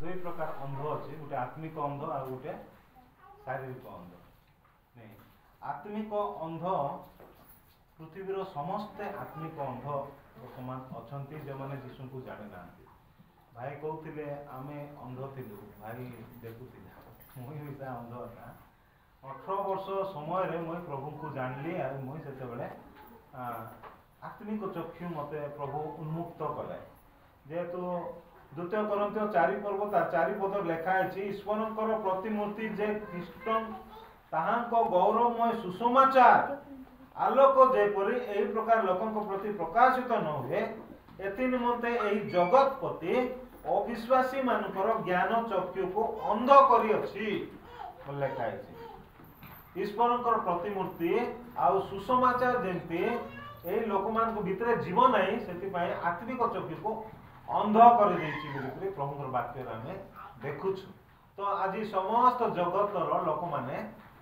दुई प्रकार अंध अच्छे गोटे आत्मिक अंध आ गोटे शारीरिक अंध नहीं आत्मिक अंध पृथ्वीर समस्ते आत्मिक अंध बर्तमान अच्छा जो मैंने जीशु को जानी ना भाई कहते आम अंध थिलु भाई देखुला मुई भी अंध था 18 वर्ष समय मुई प्रभु को जानली और मुई से आत्मिक चक्षु मत प्रभु उन्मुक्त कले जेहेतु द्वितीय करंथियो 4 पर्व तार 4 पद लिखाई ईश्वर प्रतिमूर्ति जे ख्रीष्टन ताहांको गौरवमय सुसमाचार आलोक जेपरी एही प्रकार लोकंक प्रति प्रकाशित न हुए एथि निमंते एही जगतपति अविश्वासी मानकर ज्ञान चक्षु को अंध करी अछि लिखाई ईश्वरंकर प्रतिमूर्ति आउ सुसमाचार जेमती एही लोक मान भितर जीवन नहीं से आत्मिक चक्षु को अंध कर प्रभुर वाक्य आम देखु तो आज समस्त जगतर लोक मैंने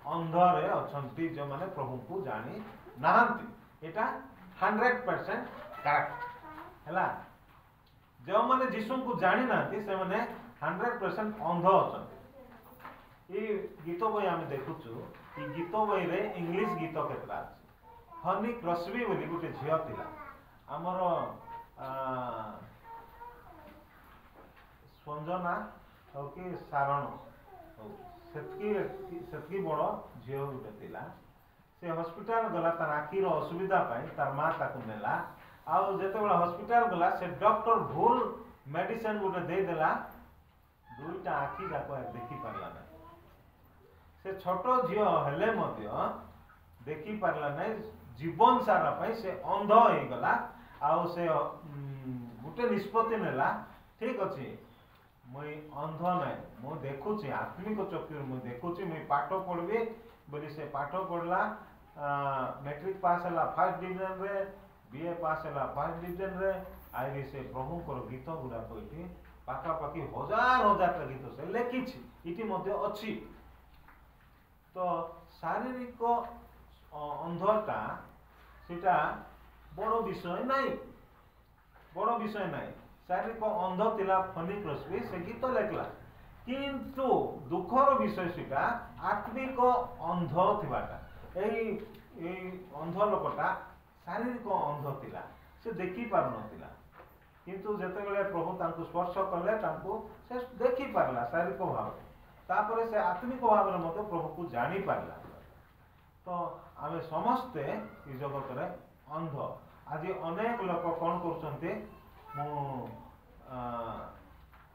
अंधरे अच्छा जो मैंने प्रभु को जानी नाहंती एटा 100% करेक्ट है जो मैंने जीशु को जानी ना से मैंने 100% अंध अच्छा ये गीत बही आम देखु गीत बही रे इंग्लिश गीत केतरा हनी क्रस्बी बोली गोटे झील थिला आमर संजना हो कि सारण से बड़ झील गोटे थिला से हॉस्पिटल गला तार आखिर असुविधा पाई तार माँ ताकू नेला आउ जेतेबेला हॉस्पिटल गला से डॉक्टर भूल मेडिसिन गोटे दे देला दुईटा आखि जाक देखि पारला ना से छोट झील हेले मध्य देखि पारला ना जीवन सारा पाई से अंध हो गला आउ से गोटे निष्पत्ति नेला ठीक अछि मुई अंध ना मु देखुची आत्मिक चक्षु मु देखुची मुई पाठ पढ़बी बोली से पाठ पढ़ला मैट्रिक पास है फर्स्ट डिवीजन रे बीए पास है फर्स्ट डिवीजन रे आई से प्रभु को गीत गुड़ा कही पाखापाखि हजार हजार गीत से लिखी इटी अच्छी तो शारीरिक अंधटा सेटा बड़ विषय नहीं बड़ विषय नहीं शारीरिक अंध थिला फनी क्रस्बी से गीत लिखला किंतु दुखर विषय सेटा आत्मिक अंध थिबाटा एई अंध लोकटा शारीरिक अंध थिला से देखि पार नथिला किंतु जेतेबेले प्रभु तांको स्पर्श कले तांको से देखि पारला शारीरिक भाव तापरे से आत्मिक भाव रे मते प्रभु को जानी पारला तो आमे समस्ते ई जगत रे अंध आज अनेक लोक कोन करछन्ते मु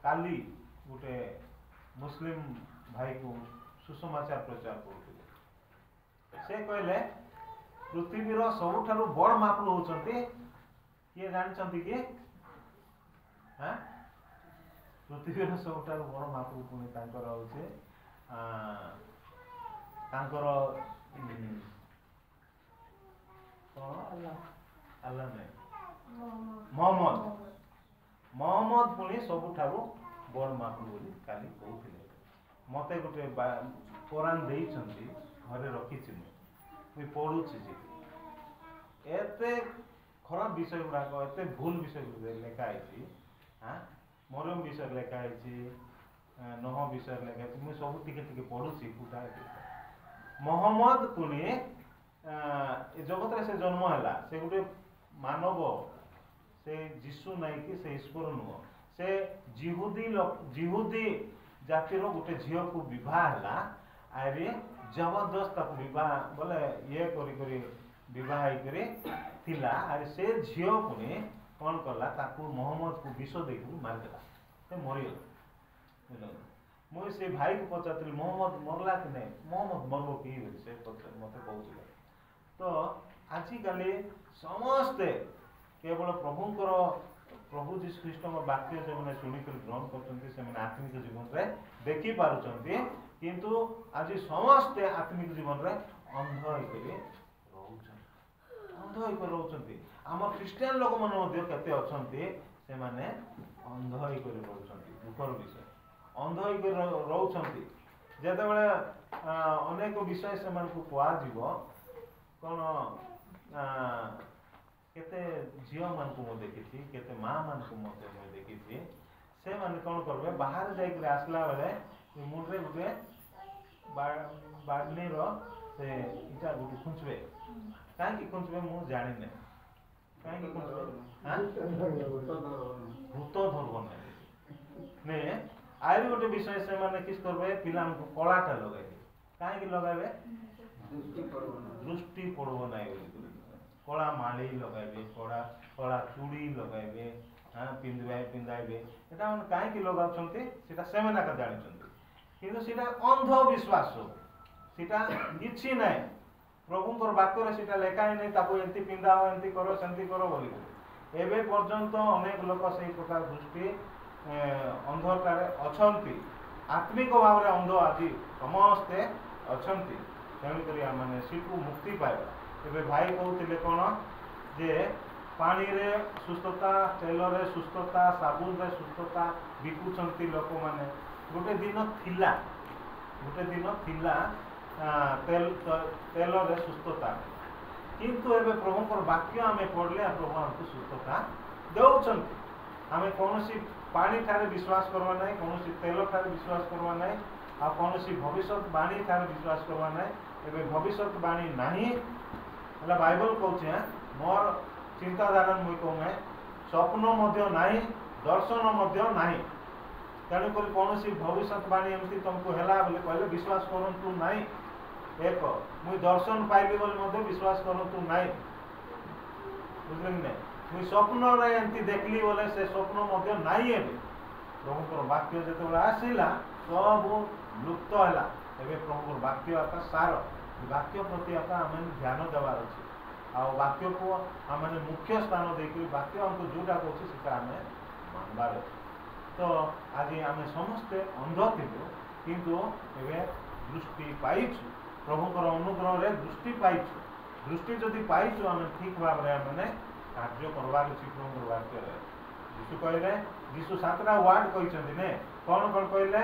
काली गोटे मुस्लिम भाई को सुसमाचार प्रचार करते से कहले पृथ्वीर सबुठारु बड़ महाप्रभु होचंती किए जानछन्ती कि हां पृथ्वीर सबुठारु बड़ महाप्रभु पुनी तांकर होचे तांकर अल्लाह ने मोहम्मद पुणी सबुठारु बड़ महाप्रभु बोली काली कहते मते गोटे कोरान देइछन्ती घरे रखिछि मुई पढुछि जे एते खराब विषय गुड़ाक एते भूल विषय लेखाई हाँ मरम विषय लेखाई नह विषय लेखाई मुई सब टिके टिके पढुछि फुटा मोहम्मद पुणी जगत रे से जन्म हैला से गोटे मानव से जीशु नाई कि से ईश्वर नुह से जिहुदी जातिर गोटे झील को विवाह है आरे जबरदस्त विवाह बोले ये करी विवाह थिला आरे से झील पुणी कौन कला ताकू मोहम्मद को विष देकर मारिदेला से मरीगला मुझे से भाई को पचार मोहम्मद मरला कि नहीं मोहम्मद मरब कि से मत कहूला तो आजिकल समस्ते केवल प्रभु जीशु ख्रीष्ट वाक्य जो मैंने शुणिक ग्रहण कर आत्मिक जीवन में देखी पार्टी किंतु आज समस्ते आत्मिक जीवन में अंध होकर रोचंती आम ख्रीस्टियान लोक मैंने केते अच्छे से माने अंध होकर रोचंती दुखर विषय अंध होकर रोचंती जेते बेले अनेक विषय से मानकु कुआजिव कौन केते झील मान को देखी केते माँ मान को देखी से माने कौन करबे बाहर जाइक आसला बेले मुंडे गुटे बाडनी रो से इटा गुटे खुंचबे काहे कि खुंचबे मु जानि नै काहे कि खुंचबे हां भूत धरबो नै आइर गोटे विषय से माने किस करबे पिला को कलाटा लगाइबे काहे कि लगाइबे दृष्टि पड़बो नै बोली कला माली लगाइबे कला चूड़ी लगाइबे हां पिंदाइबे एटा मन काहे कि लगाउछन्ते सेटा सेमेना का जानिछन्ते किंतु सेटा अंध विश्वास सेटा किछि नै प्रभुଙ୍କର ବାକ୍ୟରେ ସେଟା ଲେଖା ହିଁ ନାହିଁ ତାକୁ ଏମିତି ପିନ୍ଧାଅ ଏମିତି କର ସେମିତି କର ବୋଲି ଏବେ ପର୍ଯ୍ୟନ୍ତ ଅନେକ ଲୋକ ସେଇ ପ୍ରକାର ଦୃଷ୍ଟି ଅନ୍ଧକାରରେ ଅଛନ୍ତି ଆତ୍ମିକ ଭାବରେ ଅନ୍ଧ ଆଜି ସମସ୍ତେ ଅଛନ୍ତି ତେଣୁକରି ଆମମାନେ ସେଠୁ ମୁକ୍ତି ପାଇବା ଏବେ ଭାଇ କହୁଥିଲେ କ'ଣ ଯେ ପାଣିରେ ସୁସ୍ଥତା ତେଲରେ ସୁସ୍ଥତା ସାବୁନରେ ସୁସ୍ଥତା ବିକୁଛନ୍ତି ଲୋକମାନେ ଗୋଟେ ଦିନ ଥିଲା तेल सुस्थता किंतु एबे प्रभुଙ୍କର वाक्य आमे पढ़ले प्रभु हमको सुस्थता देउछन्ति आमे कोनोसी पानी ठारे विश्वास करबा नै कोनोसी तेल ठारे विश्वास करबा नै आ कोनोसी भविष्यत वाणी ठारे विश्वास करबा नै एबे भविष्यत वाणी नाही हला बाइबल कहउछे मोर चिंताधारा मुई कहमे स्वप्न मध्य नाही दर्शन मध्य नाही तेणु कर कोनोसी भविष्यत वाणी एमती तुमको हेला बोले कहले विश्वास करंतु नाही एक मुई दर्शन पाइली बोले मध्य विश्वास करंतु नाही बुझले कि मुई स्वप्न रे एंती देखली बोले से स्वप्न मध्य नाही एबे प्रभुकर वाक्य जेतेबेला आसिला सब लुप्त होला एबे प्रभुकर वाक्य आका सार वाक्य प्रति आका हम ध्यान देवार अछि आ वाक्य को हम मुख्य स्थान देकरी वाक्य हमको जोटा कहछि सेटा हम मानबार तो आज आम समस्ते अंध थिलु किंतु एबे दृष्टि पाइछु प्रभुकर अनुग्रह रे दृष्टि पाइछु दृष्टि जदि पाइछु आम ठीक भाव रे माने कार्य करबार अछि प्रभुकर वाक्य रे यीशु कहले यीशु सातटा वर्ड कहिसथि ने कोन कहले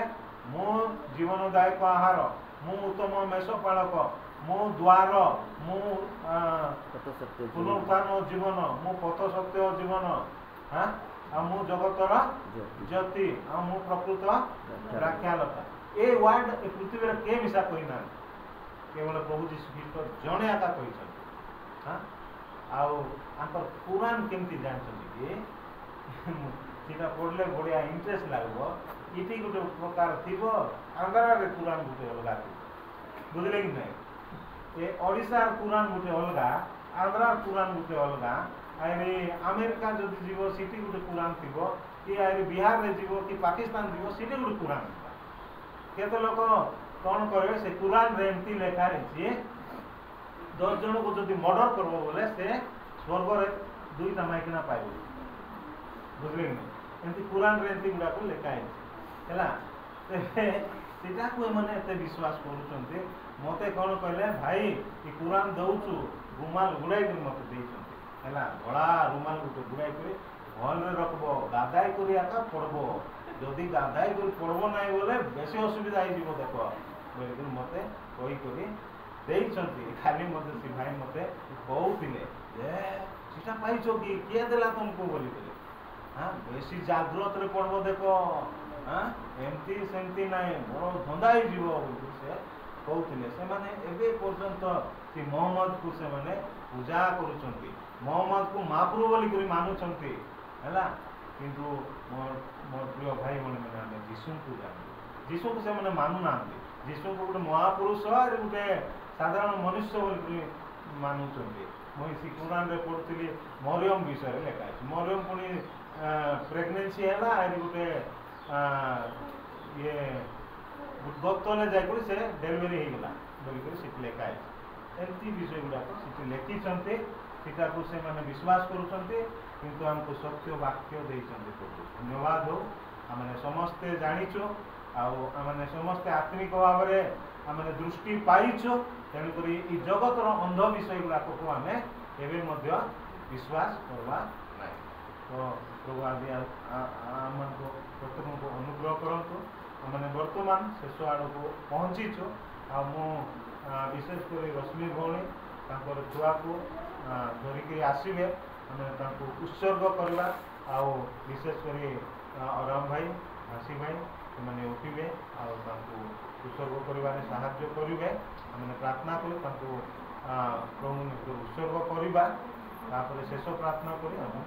मो जीवनदायक आहार मो उत्तम मेषपालक मो द्वार मो पुनरुत्थान जीवन मो पथ सत्य जीवन हां आ मो जगतर ज्योति आ मो प्रकृत राख्यालता ए वर्ड ए पृथ्वी रे के मिसा कहिना केवल प्रभु यीशु ख्रीष्ट जणे आका कहिसथि हां आउ आंकर पुराण केमती जानछथि कि सीधा पढ़ले बढ़िया इंटरेस्ट लागबो इति गुटे प्रकार थिबो आंध्रा रे पुराण गुटे अलगा बुझले कि नहीं ए ओडिसा पुराण गुटे अलगा आंध्रा पुराण गुटे अलगा आरे अमेरिका जदि जीवो सिटी गुटे पुराण थिबो कि आरे बिहार रे जीवो कि पाकिस्तान जीवो सिटी गुटे पुराण केते लोक कोन करबे से पुराण रे एमती लेखा अछि 10 जन को जदि मर्डर करबो बोले से स्वर्ग रे 2टा माइकना पाइबो बुझले कि एमती पुराण रे एमती गुडा को लेखा अछि हला सेटा को माने एते विश्वास करूछन्ते मते कोन कहले भाई ई पुराण दउछु रुमाल गुडाई कर मते देछन्ते हला बड़ा रुमाल गुटे गुडाई करे भल रे रखबो गादाई करी आका पड़बो जदि गादाई करी पड़बो नै बोले बेसी असुविधा आइ जीवो देखो बोले मते कहि करी देछन्ते खाली मते सी भाई मते कहउतिले ए सेटा पाइछो कि के देला तुमको बोली करे हां बेसी जागृत रे पड़बो देखो हां एमती सेमती नाही बड़ धंदाई जीवो बोली से कहउतिले से माने एबे पर्यंत सी मोहम्मद को से माने पूजा करूछन्ती मोहम्मद को महाप्रभु बोली करी मानुछन्ती हला किंतु मोर प्रिय भाई माने यीशु को जाने यीशु को से माने मानु नांती यीशु को गोटे महापुरुष और गोटे साधारण मनुष्य बोली मानुछन्ती মই सी कुरान रे पढुतली मरियम विषय रे लेखा अछि मरियम पुनी प्रेगनेंसी हैला आइ गोटे ये डॉक्टर ने जाय से डेलीवरी हे गेला बोली कर सिट लेखा अछि एंती विषय गुडा को सिट लेखि छन्ते सीता को से माने विश्वास करूछन्ते किंतु हमको सत्य वाक्य देइछन्ते धन्यवाद हो हमने समस्त जानिछो आ हमने समस्त आत्मिक भाव रे हमने दृष्टि पाइछो तेणु करी ई जगत रो अंध विषय गुडा को हमें एबे मध्य विश्वास करवा नै तो प्रभु आदि हमन को प्रत्येक को अनुग्रह करंतु हमने वर्तमान शेष आड़ को पहुंचीछो आ मो विशेष कर रश्मि भौणी तांकर छुआ को धरिक आसबे उत्सर्ग करवा आ विशेष कर ଅରାମ ଭାଇ ଘାସି ଭାଇ ସେମାନେ ଉଠିବେ ଆଉ ତାଙ୍କୁ ଉତ୍ସର୍ଗ କରିବାରେ ସାହାଯ୍ୟ କରିବେ। ଆମେ ପ୍ରାର୍ଥନା କରି ତାଙ୍କୁ ପ୍ରଭୁ ଉତ୍ସର୍ଗ କରିବା, ତାପରେ ଶେଷ ପ୍ରାର୍ଥନା କରି ଆମେ